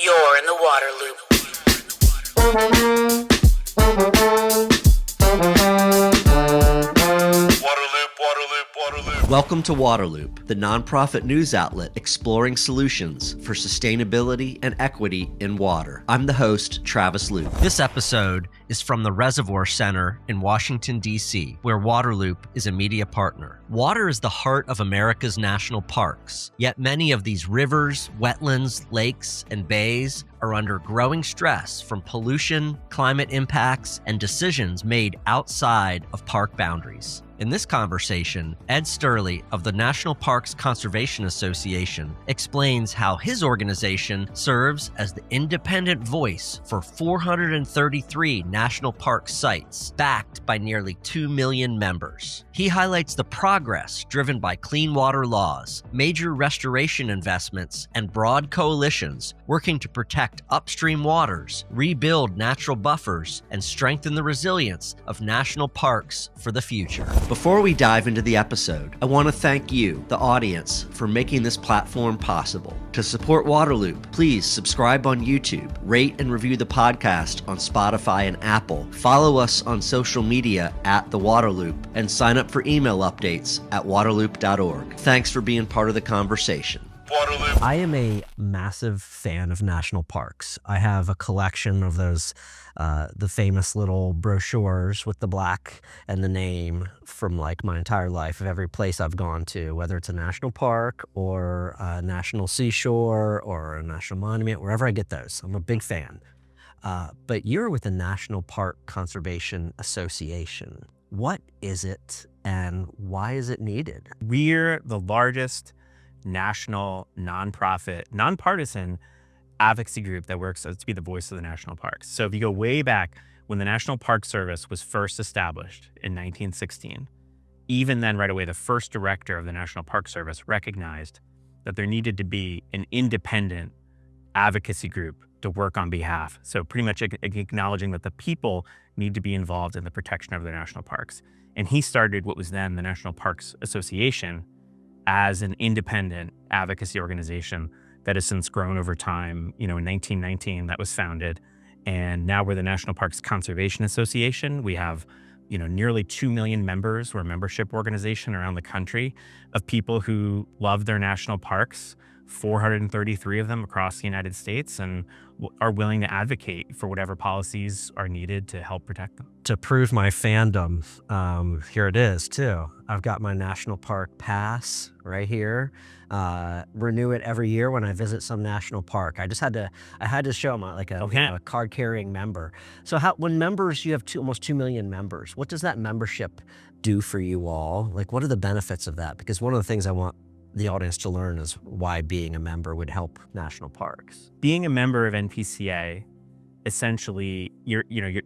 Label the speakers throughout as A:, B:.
A: You're in the Waterloop.
B: Welcome to Waterloop, the nonprofit news outlet exploring solutions for sustainability and equity in water. I'm the host, Travis Loop. This episode is from the Reservoir Center in Washington, D.C., where Waterloop is a media partner. Water is the heart of America's national parks, yet many of these rivers, wetlands, lakes, and bays are under growing stress from pollution, climate impacts, and decisions made outside of park boundaries. In this conversation, Ed Stierli of the National Parks Conservation Association explains how his organization serves as the independent voice for 433 national park sites, backed by nearly 2 million members. He highlights the progress driven by clean water laws, major restoration investments, and broad coalitions working to protect upstream waters, rebuild natural buffers, and strengthen the resilience of national parks for the future. Before we dive into the episode, I want to thank you, the audience, for making this platform possible. To support Waterloop, please subscribe on YouTube, rate and review the podcast on Spotify and Apple, follow us on social media at The Waterloop, and sign up for email updates at waterloop.org. Thanks for being part of the conversation.
C: Waterloop. I am a massive fan of national parks. I have a collection of those, the famous little brochures with the black and the name from like my entire life of every place I've gone to, whether it's a national park or a national seashore or a national monument, wherever I get those. I'm a big fan. But you're with the National Park Conservation Association. What is it and why is it needed?
D: We're the largest national nonprofit, nonpartisan advocacy group that works to be the voice of the national parks. So if you go way back when the National Park Service was first established in 1916, even then right away, the first director of the National Park Service recognized that there needed to be an independent advocacy group to work on behalf. So pretty much acknowledging that the people need to be involved in the protection of the national parks. And he started what was then the National Parks Association as an independent advocacy organization that has since grown over time. In 1919, that was founded. And now we're the National Parks Conservation Association. We have, nearly 2 million members. We're a membership organization around the country of people who love their national parks, 433 of them across the United States, and are willing to advocate for whatever policies are needed to help protect them.
C: To prove my fandom, here it is too. I've got my national park pass right here. Renew it every year when I visit some national park. I had to show them a card carrying member. So when members, you have almost 2 million members, what does that membership do for you all? Like, what are the benefits of that? Because one of the things I want the audience to learn is why being a member would help national parks.
D: Being a member of NPCA, essentially, you're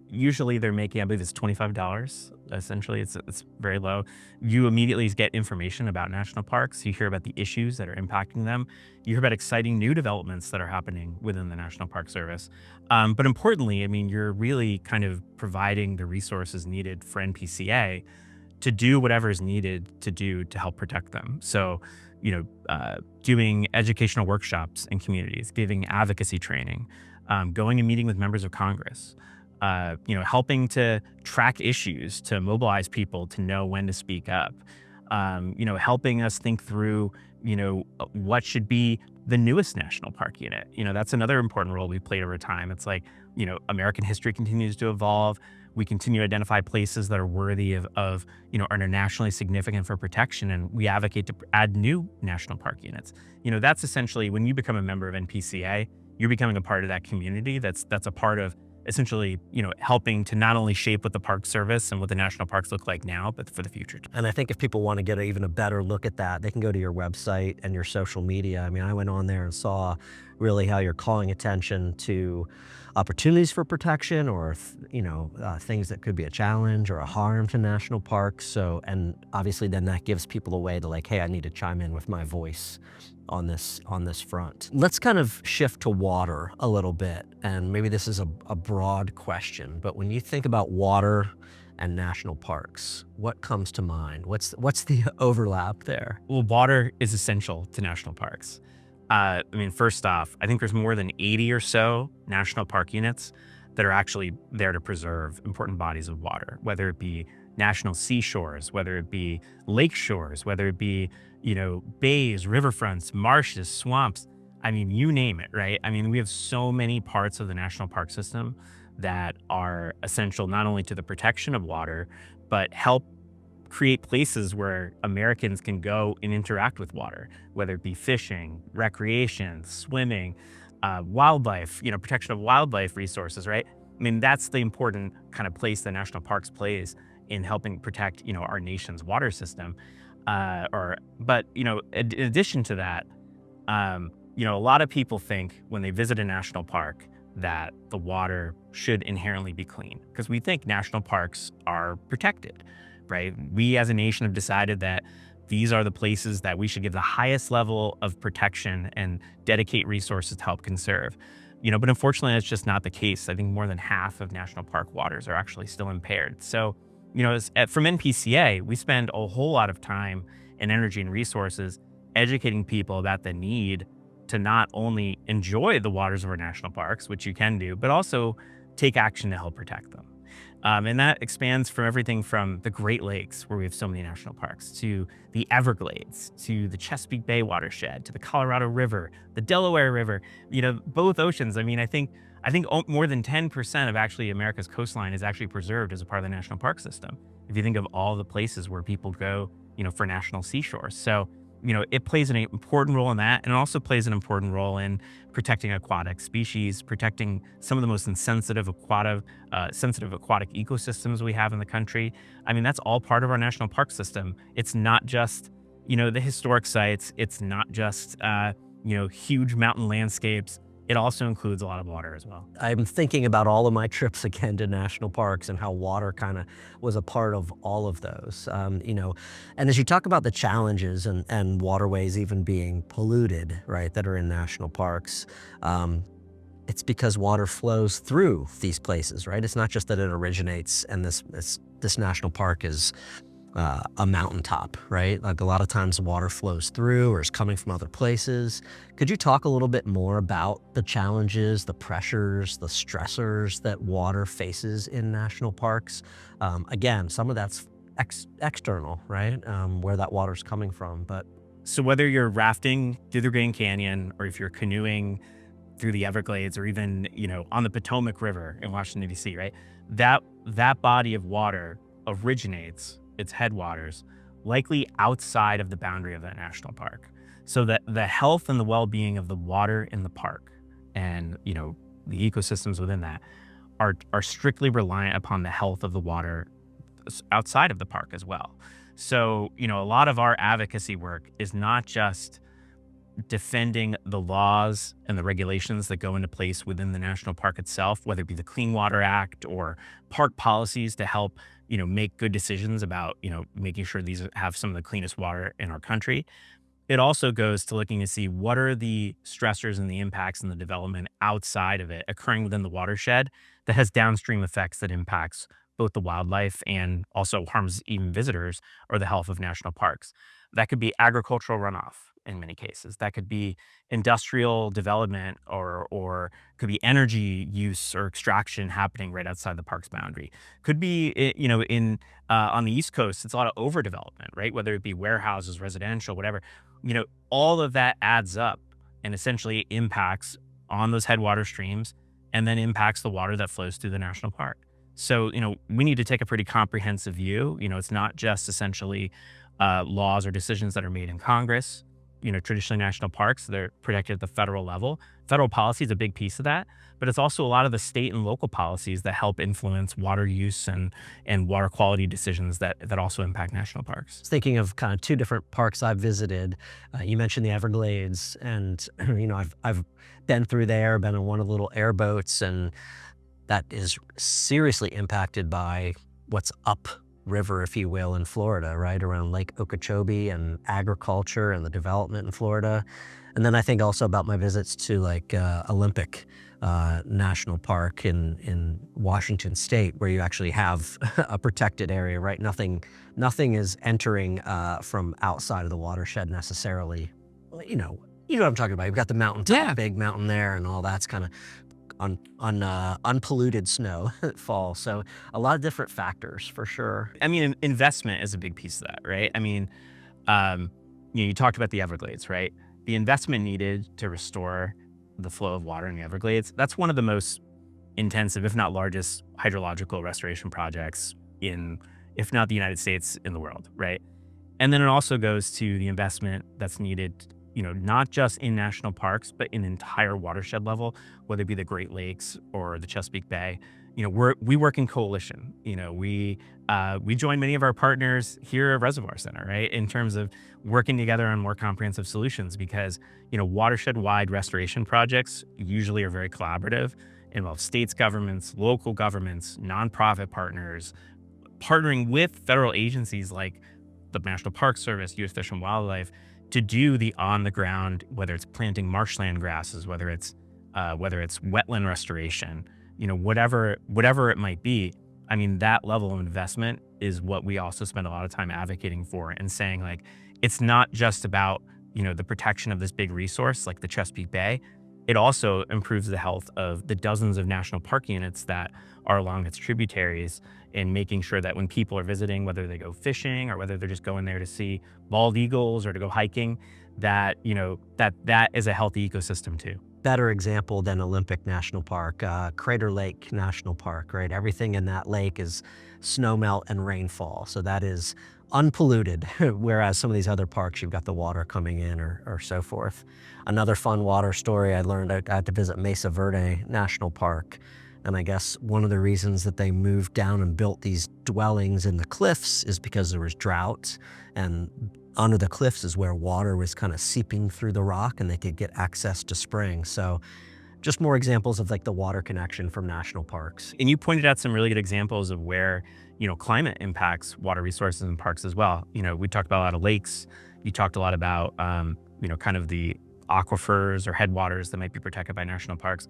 D: usually they're making, I believe it's $25. Essentially, it's very low. You immediately get information about national parks. You hear about the issues that are impacting them. You hear about exciting new developments that are happening within the National Park Service. But importantly, you're really kind of providing the resources needed for NPCA to do whatever is needed to do to help protect them. So, doing educational workshops in communities, giving advocacy training, going and meeting with members of Congress, helping to track issues, to mobilize people to know when to speak up, helping us think through, what should be the newest national park unit. That's another important role we've played over time. It's like, American history continues to evolve. We continue to identify places that are worthy of are nationally significant for protection, and we advocate to add new national park units. That's essentially when you become a member of NPCA, you're becoming a part of that community. That's a part of essentially, helping to not only shape what the Park Service and what the national parks look like now, but for the future.
C: And I think if people want to get even a better look at that, they can go to your website and your social media. I went on there and saw really how you're calling attention to opportunities for protection or, things that could be a challenge or a harm to national parks. So, and obviously then that gives people a way to hey, I need to chime in with my voice on this front. Let's kind of shift to water a little bit. And maybe this is a broad question, but when you think about water and national parks, what comes to mind? What's the overlap there?
D: Well, water is essential to national parks. I mean, first off, I think there's more than 80 or so national park units that are actually there to preserve important bodies of water, whether it be national seashores, whether it be lake shores, whether it be, bays, riverfronts, marshes, swamps. I mean, you name it, right? I mean, we have so many parts of the national park system that are essential not only to the protection of water, but help create places where Americans can go and interact with water, whether it be fishing, recreation, swimming, wildlife, protection of wildlife resources, right? I mean, that's the important kind of place that national parks plays in helping protect, our nation's water system. But in addition to that, a lot of people think when they visit a national park that the water should inherently be clean because we think national parks are protected, right? We as a nation have decided that these are the places that we should give the highest level of protection and dedicate resources to help conserve. But unfortunately, that's just not the case. I think more than half of national park waters are actually still impaired. So, from NPCA, we spend a whole lot of time and energy and resources educating people about the need to not only enjoy the waters of our national parks, which you can do, but also take action to help protect them. And that expands from everything from the Great Lakes, where we have so many national parks, to the Everglades, to the Chesapeake Bay watershed, to the Colorado River, the Delaware River, both oceans. I mean, I think more than 10% of actually America's coastline is actually preserved as a part of the national park system. If you think of all the places where people go, for national seashores. So, it plays an important role in that, and it also plays an important role in protecting aquatic species, protecting some of the most sensitive aquatic ecosystems we have in the country. I mean, that's all part of our national park system. It's not just, the historic sites. It's not just, huge mountain landscapes. It also includes a lot of water as well.
C: I'm thinking about all of my trips again to national parks and how water kind of was a part of all of those. And as you talk about the challenges and waterways even being polluted, right, that are in national parks, it's because water flows through these places, right? It's not just that it originates and this national park is a mountaintop, right? Like a lot of times water flows through or is coming from other places. Could you talk a little bit more about the challenges, the pressures, the stressors that water faces in national parks? Again, some of that's external, right? Where that water's coming from, but
D: So whether you're rafting through the Grand Canyon or if you're canoeing through the Everglades or even, on the Potomac River in Washington, D.C., right? That body of water originates its headwaters likely outside of the boundary of that national park. So that the health and the well-being of the water in the park and, the ecosystems within that are strictly reliant upon the health of the water outside of the park as well. So, a lot of our advocacy work is not just defending the laws and the regulations that go into place within the national park itself, whether it be the Clean Water Act or park policies to help, make good decisions about, making sure these have some of the cleanest water in our country. It also goes to looking to see what are the stressors and the impacts and the development outside of it occurring within the watershed that has downstream effects that impacts both the wildlife and also harms even visitors or the health of national parks. That could be agricultural runoff in many cases. That could be industrial development or could be energy use or extraction happening right outside the park's boundary. Could be, on the East Coast, it's a lot of overdevelopment, right? Whether it be warehouses, residential, whatever. All of that adds up and essentially impacts on those headwater streams and then impacts the water that flows through the national park. So, we need to take a pretty comprehensive view. It's not just essentially laws or decisions that are made in Congress. Traditionally national parks, they're protected at the federal level. Federal policy is a big piece of that, but it's also a lot of the state and local policies that help influence water use and water quality decisions that also impact national parks.
C: Thinking of kind of two different parks I've visited. You mentioned the Everglades, and I've been through there, been on one of the little airboats, and that is seriously impacted by what's upriver, if you will, in Florida, right around Lake Okeechobee and agriculture and the development in Florida. And then I think also about my visits to like Olympic National Park in Washington State, where you actually have a protected area, right? Nothing is entering from outside of the watershed necessarily. You know what I'm talking about. You've got the mountaintop,
D: Yeah.
C: big mountain there, and all that's kind of unpolluted snow that falls. So a lot of different factors for sure.
D: I mean, investment is a big piece of that, right? I mean, you talked about the Everglades, right? The investment needed to restore the flow of water in the Everglades, that's one of the most intensive, if not largest, hydrological restoration projects in, if not the United States, in the world, right? And then it also goes to the investment that's needed, not just in national parks, but in entire watershed level, whether it be the Great Lakes or the Chesapeake Bay. We work in coalition. We join many of our partners here at Reservoir Center, right, in terms of working together on more comprehensive solutions, because watershed-wide restoration projects usually are very collaborative, involve states governments, local governments, nonprofit partners, partnering with federal agencies like the National Park Service, U.S. Fish and Wildlife, to do the on-the-ground, whether it's planting marshland grasses, whether it's wetland restoration, whatever it might be. I mean, that level of investment is what we also spend a lot of time advocating for, and saying, like, it's not just about, the protection of this big resource like the Chesapeake Bay. It also improves the health of the dozens of national park units that are along its tributaries, and making sure that when people are visiting, whether they go fishing or whether they're just going there to see bald eagles or to go hiking, that, that is a healthy ecosystem too.
C: Better example than Olympic National Park, Crater Lake National Park, right? Everything in that lake is snowmelt and rainfall. So that is unpolluted, whereas some of these other parks, you've got the water coming in or so forth. Another fun water story I learned, I had to visit Mesa Verde National Park. And I guess one of the reasons that they moved down and built these dwellings in the cliffs is because there was drought, and under the cliffs is where water was kind of seeping through the rock and they could get access to springs. So just more examples of like the water connection from national parks.
D: And you pointed out some really good examples of where, climate impacts water resources and parks as well. We talked about a lot of lakes. You talked a lot about, kind of the aquifers or headwaters that might be protected by national parks.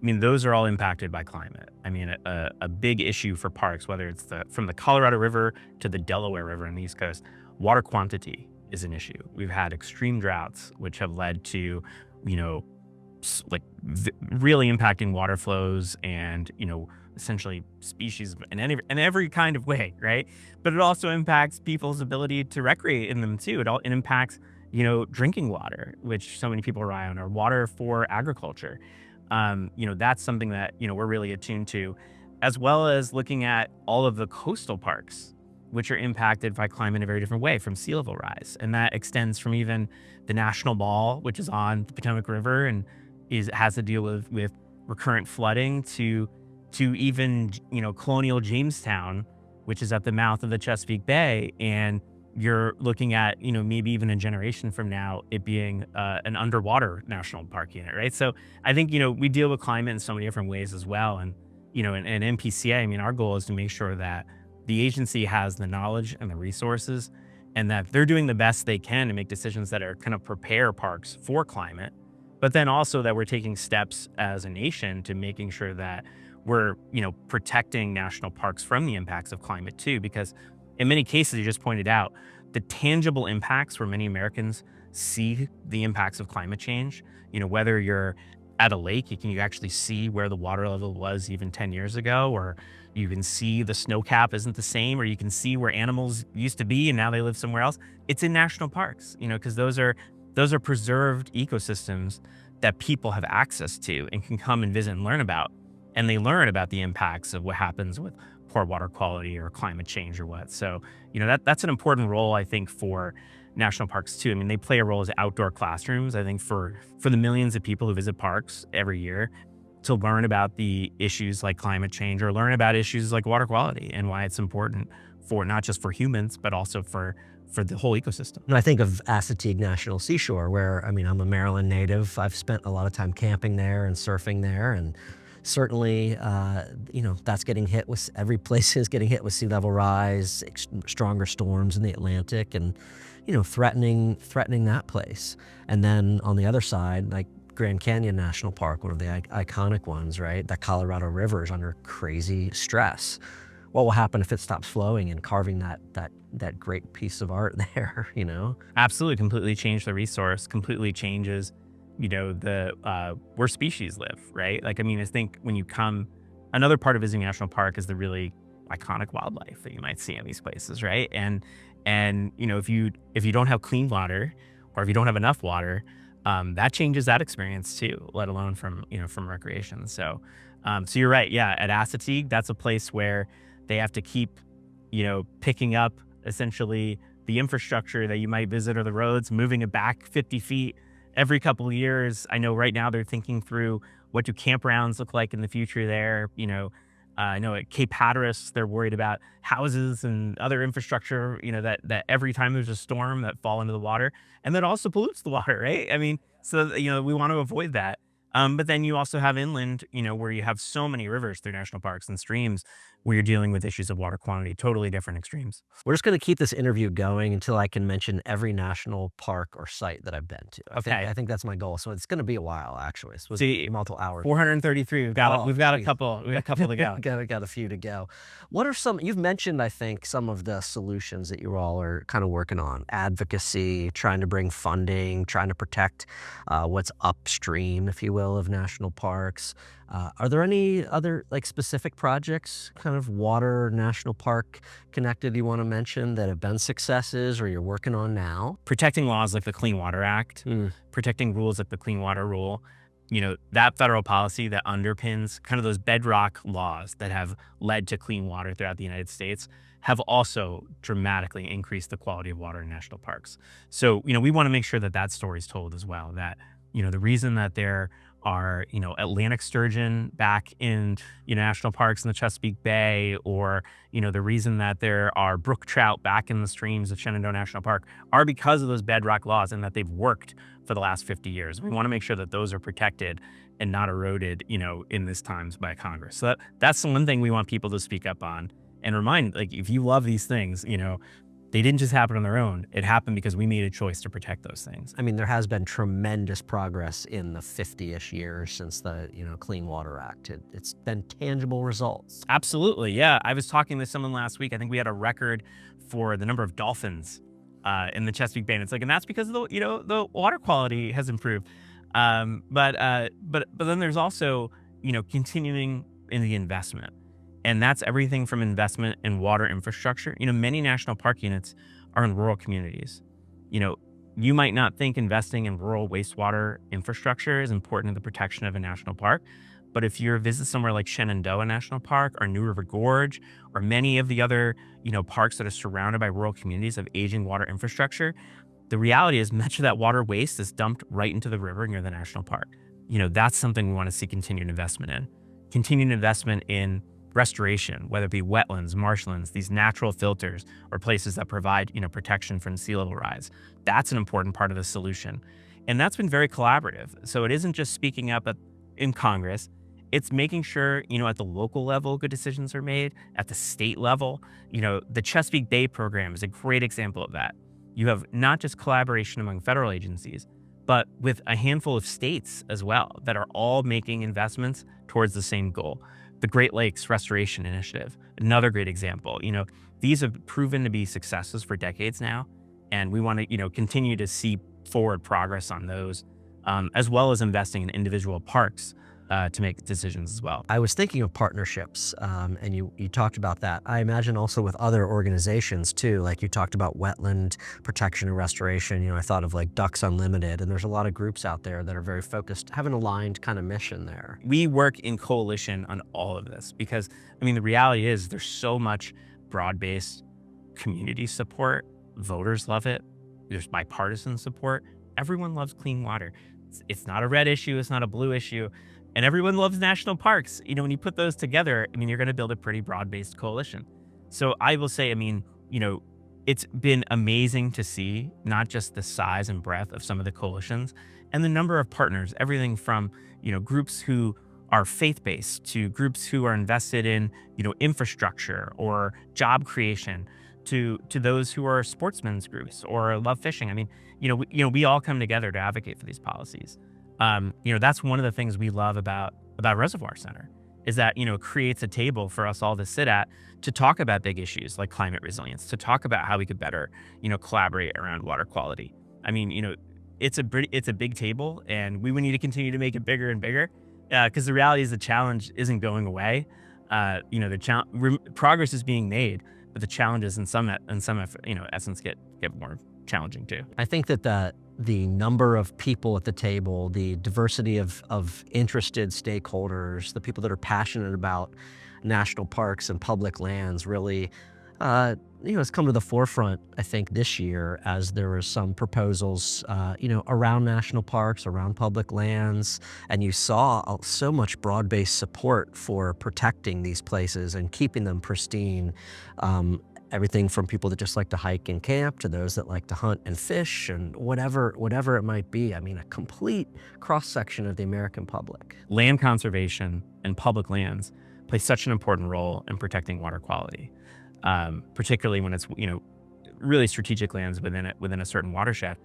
D: I mean, those are all impacted by climate. I mean, a big issue for parks, whether it's from the Colorado River to the Delaware River on the East Coast, water quantity is an issue. We've had extreme droughts, which have led to, really impacting water flows and, essentially species in every kind of way, right? But it also impacts people's ability to recreate in them too. It impacts, drinking water, which so many people rely on, or water for agriculture. That's something that, we're really attuned to, as well as looking at all of the coastal parks, which are impacted by climate in a very different way, from sea level rise. And that extends from even the National Mall, which is on the Potomac River and has to deal with recurrent flooding, to even, colonial Jamestown, which is at the mouth of the Chesapeake Bay. And you're looking at, maybe even a generation from now, it being an underwater national park unit, right? So I think, we deal with climate in so many different ways as well. And, and NPCA, I mean, our goal is to make sure that the agency has the knowledge and the resources, and that they're doing the best they can to make decisions that are kind of prepare parks for climate, but then also that we're taking steps as a nation to making sure that we're, protecting national parks from the impacts of climate too, because in many cases, you just pointed out, the tangible impacts where many Americans see the impacts of climate change, whether you're at a lake, you actually see where the water level was even 10 years ago, or you can see the snow cap isn't the same, or you can see where animals used to be and now they live somewhere else. It's in national parks, because those are preserved ecosystems that people have access to and can come and visit and learn about. And they learn about the impacts of what happens with poor water quality or climate change or what. So, that's an important role, I think, for national parks too. I mean, they play a role as outdoor classrooms, I think, for the millions of people who visit parks every year, to learn about the issues like climate change, or learn about issues like water quality and why it's important for not just for humans, but also for the whole ecosystem.
C: And I think of Assateague National Seashore, where, I mean, I'm a Maryland native. I've spent a lot of time camping there and surfing there, and certainly, that's getting hit with, every place is getting hit with sea level rise, stronger storms in the Atlantic, and, threatening that place. And then on the other side, like Grand Canyon National Park, one of the iconic ones, right? The Colorado River is under crazy stress. what will happen if it stops flowing and carving that great piece of art there,
D: Absolutely, completely change the resource, completely changes, the where species live, right? Like, I mean, I think when you come, another part of visiting national park is the really iconic wildlife that you might see in these places, right? And if you don't have clean water, or if you don't have enough water, that changes that experience too, let alone from recreation. So you're right. Yeah, at Assateague, that's a place where they have to keep, picking up essentially the infrastructure that you might visit, or the roads, moving it back 50 feet every couple of years. I know right now they're thinking through, what do campgrounds look like in the future there? I know at Cape Hatteras, they're worried about houses and other infrastructure, that every time there's a storm that fall into the water, and that also pollutes the water, right? I mean, so, we want to avoid that. But then you also have inland, where you have so many rivers through national parks and streams, where you're dealing with issues of water quantity, totally different extremes.
C: We're just going to keep this interview going until I can mention every national park or site that I've been to. I think that's my goal. So it's going to be a while, actually. So
D: See,
C: multiple hours.
D: 433. We've got a couple. We got a couple to go.
C: got a few to go. What are some? You've mentioned, I think, some of the solutions that you all are kind of working on: advocacy, trying to bring funding, trying to protect what's upstream, if you will, of national parks. Are there any other specific projects, kind of water national park connected, you want to mention that have been successes or you're working on now?
D: Protecting laws like the Clean Water Act, protecting rules like the Clean Water Rule, that federal policy that underpins kind of those bedrock laws that have led to clean water throughout the United States have also dramatically increased the quality of water in national parks. So, we want to make sure that story is told as well, that, the reason that there are, Atlantic sturgeon back in, national parks in the Chesapeake Bay, or, the reason that there are brook trout back in the streams of Shenandoah National Park are because of those bedrock laws, and that they've worked for the last 50 years. We want to make sure that those are protected and not eroded, in this times by Congress. So that's the one thing we want people to speak up on and remind, if you love these things, they didn't just happen on their own. It happened because we made a choice to protect those things.
C: I mean, there has been tremendous progress in the 50-ish years since the, Clean Water Act. It's been tangible results.
D: Absolutely, yeah. I was talking to someone last week. I think we had a record for the number of dolphins in the Chesapeake Bay. And it's and that's because of the water quality has improved. But then there's also, continuing in the investment. And that's everything from investment in water infrastructure. Many national park units are in rural communities. You might not think investing in rural wastewater infrastructure is important to the protection of a national park. But if you visit somewhere like Shenandoah National Park or New River Gorge, or many of the other, parks that are surrounded by rural communities of aging water infrastructure, the reality is much of that water waste is dumped right into the river near the national park. That's something we want to see continued investment in. Continued investment in restoration, whether it be wetlands, marshlands, these natural filters, or places that provide, protection from sea level rise. That's an important part of the solution. And that's been very collaborative. So it isn't just speaking up in Congress, it's making sure, at the local level, good decisions are made. At the state level, the Chesapeake Bay program is a great example of that. You have not just collaboration among federal agencies, but with a handful of states as well that are all making investments towards the same goal. The Great Lakes Restoration Initiative, another great example. These have proven to be successes for decades now, and we want to, continue to see forward progress on those, as well as investing in individual parks to make decisions as well.
C: I was thinking of partnerships, and you talked about that. I imagine also with other organizations too, like you talked about wetland protection and restoration. I thought of Ducks Unlimited, and there's a lot of groups out there that are very focused, have an aligned kind of mission there.
D: We work in coalition on all of this because, the reality is there's so much broad-based community support. Voters love it. There's bipartisan support. Everyone loves clean water. It's not a red issue. It's not a blue issue. And everyone loves national parks. When you put those together, you're going to build a pretty broad-based coalition. So I will say, it's been amazing to see not just the size and breadth of some of the coalitions and the number of partners, everything from, groups who are faith-based to groups who are invested in, infrastructure or job creation to those who are sportsmen's groups or love fishing. We all come together to advocate for these policies. That's one of the things we love about Reservoir Center is that, it creates a table for us all to sit at to talk about big issues like climate resilience, to talk about how we could better, collaborate around water quality. I mean, it's a big table, and we would need to continue to make it bigger and bigger, because the reality is the challenge isn't going away. Progress is being made, but the challenges in some essence get more challenging too.
C: I think that the number of people at the table, the diversity of interested stakeholders, the people that are passionate about national parks and public lands really, has come to the forefront, I think, this year as there were some proposals, around national parks, around public lands, and you saw so much broad-based support for protecting these places and keeping them pristine. Everything from people that just like to hike and camp to those that like to hunt and fish and whatever it might be. I mean, a complete cross-section of the American public.
D: Land conservation and public lands play such an important role in protecting water quality, particularly when it's, really strategic lands within a certain watershed.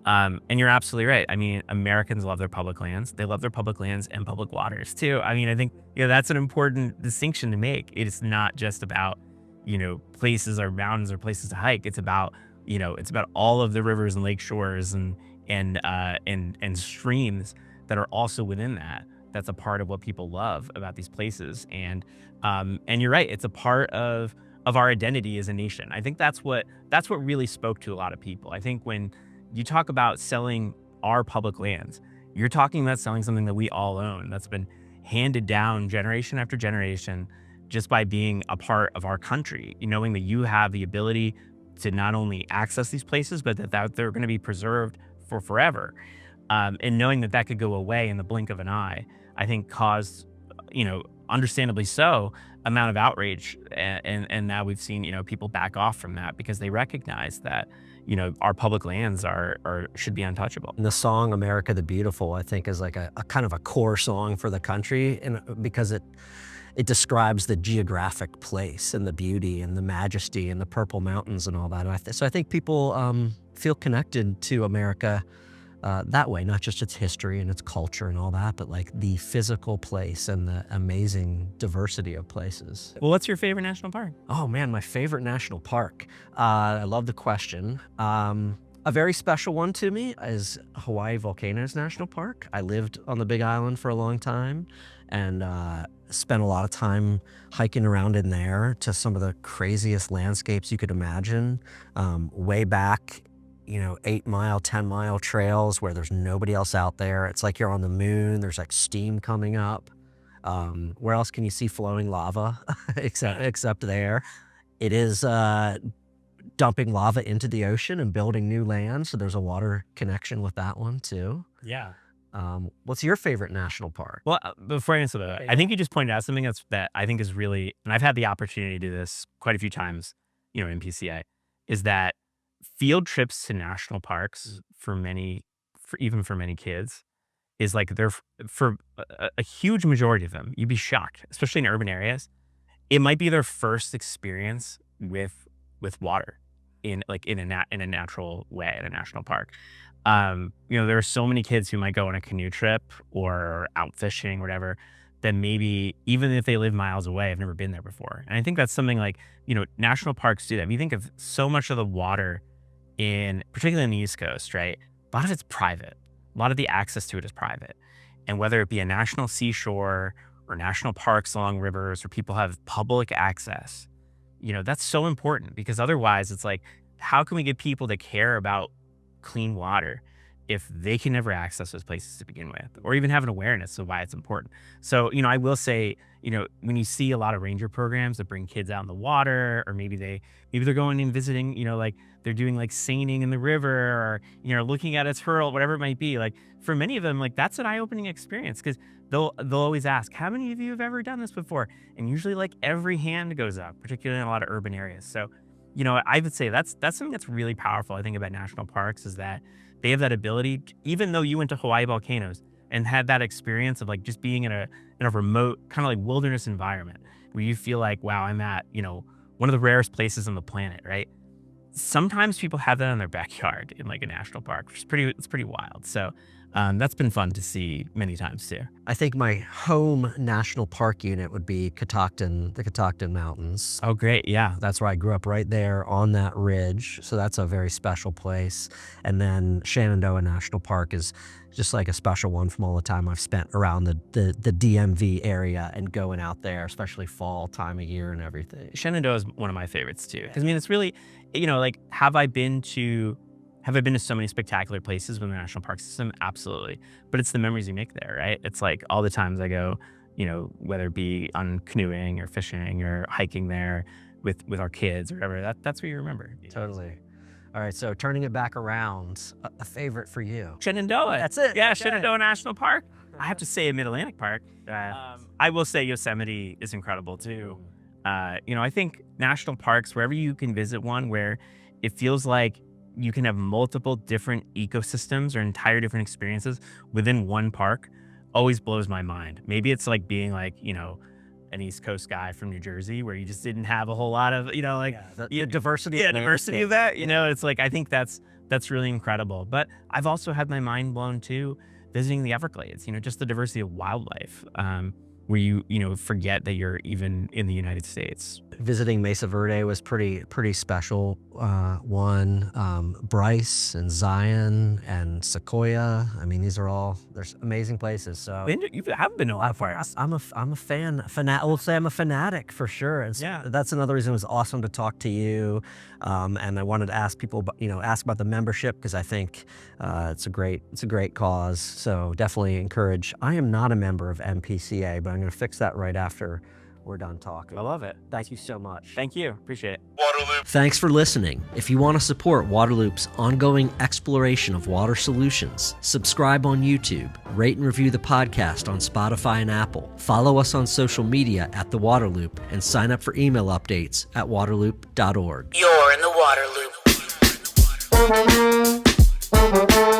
D: And you're absolutely right. I mean, Americans love their public lands. They love their public lands and public waters too. I mean, I think, that's an important distinction to make. It is not just about, places or mountains or places to hike. It's about, it's about all of the rivers and lake shores and streams that are also within that. That's a part of what people love about these places. And you're right. It's a part of our identity as a nation. I think that's what really spoke to a lot of people. I think when you talk about selling our public lands, you're talking about selling something that we all own, that's been handed down generation after generation, just by being a part of our country, knowing that you have the ability to not only access these places, but that they're going to be preserved for forever. And knowing that could go away in the blink of an eye, I think caused, understandably so, amount of outrage. And now we've seen, people back off from that because they recognize that, our public lands should be untouchable.
C: And the song America the Beautiful, I think, is like a kind of a core song for the country, and because it describes the geographic place and the beauty and the majesty and the purple mountains and all that. So I think people feel connected to America that way, not just its history and its culture and all that, but like the physical place and the amazing diversity of places.
D: Well, what's your favorite national park?
C: Oh man, my favorite national park. I love the question. A very special one to me is Hawaii Volcanoes National Park. I lived on the Big Island for a long time and spent a lot of time hiking around in there to some of the craziest landscapes you could imagine. Way back, 8-mile, 10-mile trails where there's nobody else out there. It's like you're on the moon. There's like steam coming up. Where else can you see flowing lava except there? It is dumping lava into the ocean and building new land. So there's a water connection with that one too.
D: Yeah.
C: What's your favorite national park?
D: Well, before I answer that, I think you just pointed out something that I think is really, and I've had the opportunity to do this quite a few times, in PCA, is that field trips to national parks even for many kids is like for a huge majority of them, you'd be shocked, especially in urban areas. It might be their first experience with water in a natural way in a national park. There are so many kids who might go on a canoe trip or out fishing, whatever, that maybe even if they live miles away, have never been there before. And I think that's something like, national parks do that. If you think of so much of the water particularly in the East Coast, right? A lot of it's private. A lot of the access to it is private. And whether it be a national seashore or national parks along rivers where people have public access, that's so important, because otherwise it's like, how can we get people to care about clean water if they can never access those places to begin with, or even have an awareness of why it's important? So, I will say, when you see a lot of ranger programs that bring kids out in the water, or maybe they're going and visiting, like they're doing like seining in the river, or, looking at a turtle, whatever it might be. Like for many of them, like that's an eye-opening experience, because they'll always ask, how many of you have ever done this before? And usually like every hand goes up, particularly in a lot of urban areas. So, I would say that's something that's really powerful, I think, about national parks, is that they have that ability, even though you went to Hawaii Volcanoes and had that experience of like just being in a remote kind of like wilderness environment where you feel like, wow, I'm at, one of the rarest places on the planet, right? Sometimes people have that in their backyard in like a national park, which is it's pretty wild. So That's been fun to see many times too.
C: I think my home national park unit would be the Catoctin Mountains.
D: Oh, great. Yeah.
C: That's where I grew up, right there on that ridge. So that's a very special place. And then Shenandoah National Park is just like a special one from all the time I've spent around the DMV area and going out there, especially fall time of year and everything.
D: Shenandoah is one of my favorites too. Because I mean, it's really, like, have I been to so many spectacular places within the national park system? Absolutely. But it's the memories you make there, right? It's like all the times I go, whether it be on canoeing or fishing or hiking there with our kids or whatever, that's what you remember.
C: Totally. All right, so turning it back around, a favorite for you.
D: Shenandoah.
C: That's it.
D: Yeah,
C: Okay.
D: Shenandoah National Park. I have to say Mid-Atlantic Park. I will say Yosemite is incredible too. I think national parks, wherever you can visit one where it feels like you can have multiple different ecosystems or entire different experiences within one park, always blows my mind. Maybe it's like being like, an East Coast guy from New Jersey where you just didn't have a whole lot of,
C: The diversity.
D: yeah, diversity of that. It's like, I think that's really incredible. But I've also had my mind blown too visiting the Everglades, just the diversity of wildlife, where you forget that you're even in the United States.
C: Visiting Mesa Verde was pretty special one. Bryce and Zion and Sequoia. I mean, there's amazing places. So
D: You haven't been to a lot of parks.
C: I'm a fan. We'll say I'm a fanatic for sure. And
D: Yeah.
C: that's another reason it was awesome to talk to you. And I wanted to ask people, ask about the membership because I think it's a great cause. So definitely encourage. I am not a member of MPCA, but I'm going to fix that right after we're done talking.
D: I love it.
C: Thank you so much.
D: Thank you. Appreciate it.
B: Waterloop. Thanks for listening. If you want to support Waterloop's ongoing exploration of water solutions, subscribe on YouTube, rate and review the podcast on Spotify and Apple, follow us on social media at The Waterloop, and sign up for email updates at waterloop.org.
A: You're in the Waterloop.